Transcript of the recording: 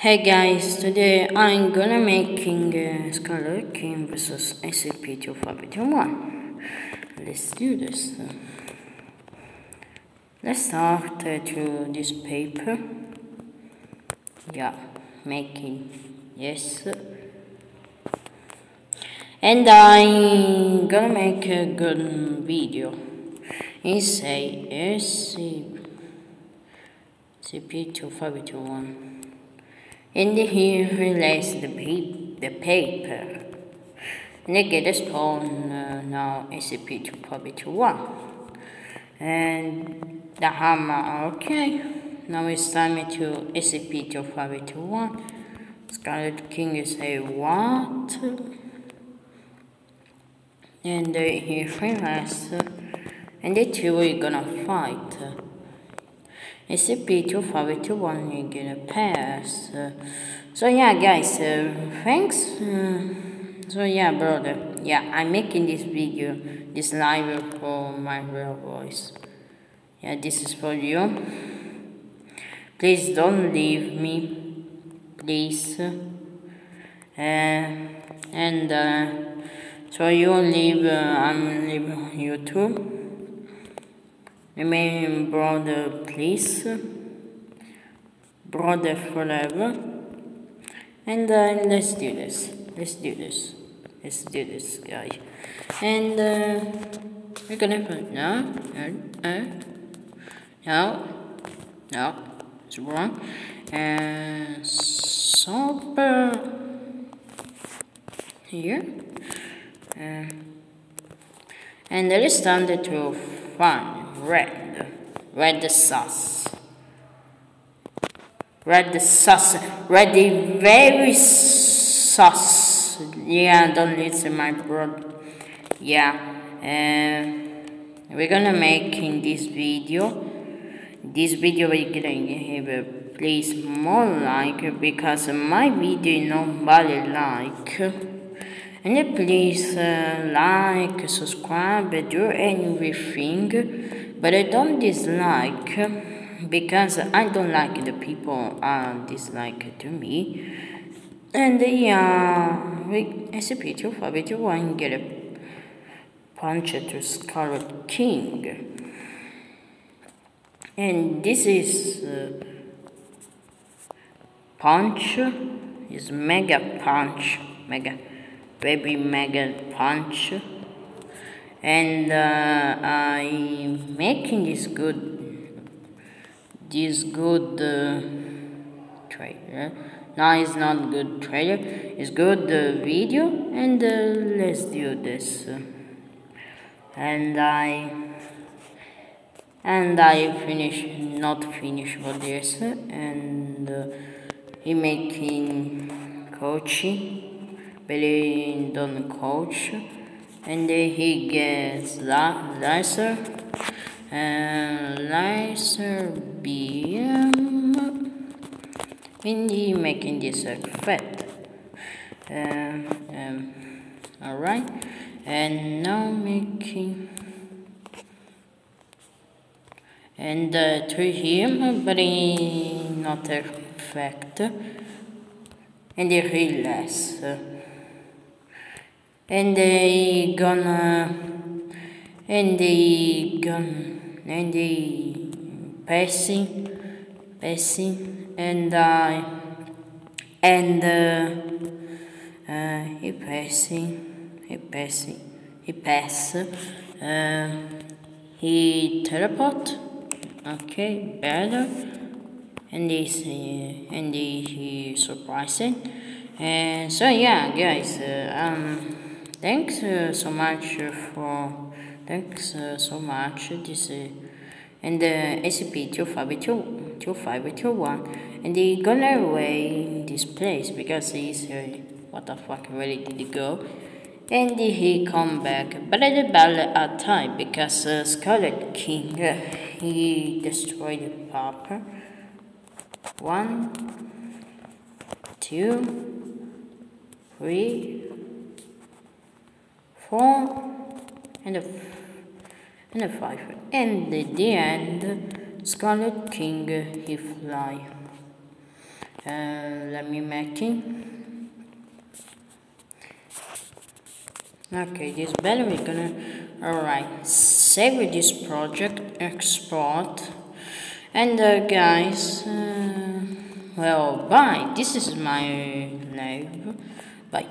Hey guys, today I'm gonna making Scarlet King versus scp-2521. Let's do this. Let's start to this paper. Yeah, making yes. And I'm gonna make a good video. It say scp-2521. And he realized the paper. And I get a spawn now scp-2521. And the hammer, okay. Now it's time to scp-2521. Scarlet King is a what? And he realized, and the two are gonna fight. scp-2521 you get a pass. So yeah guys, thanks. So yeah brother, yeah, I'm making this video, this live for my real voice. Yeah, this is for you. Please don't leave me, please. So you leave, I'm leaving YouTube. Remain brother, please. Brother forever. And let's do this. Let's do this, guys. And we're gonna put no, it's wrong. And super here. And there is time to find red sauce, the very sauce. Yeah, don't listen my brother. Yeah, we're gonna make in this video we're gonna give a please more like, because my video nobody like. And please like, subscribe, do everything. But I don't dislike, because I don't like the people dislike to me. And yeah, scp-2521 get a punch to Scarlet King. And this is punch is mega punch, baby mega punch. And I'm making this good trailer. No, it's not good trailer, it's good video. And let's do this. And I not finish for this. And he making coaching, but he don't coach. And he gets laser beam, and he making this effect. Alright, and now making and to him, but he not effect, and he relax. And they passing, and he pass, he teleport, okay, better, and he surprising. And so yeah guys, thanks so much. This and the scp-2521, and they gonna away this place because he's what the fuck, ready to go. And he come back, but at the battle at time, because Scarlet King he destroyed the paper. 1, 2, 3, 4, and a 5. And at the end, Scarlet King he fly. Let me make it. Okay, this better we're gonna, alright, save this project, export, and guys, well, bye. This is my live. Bye.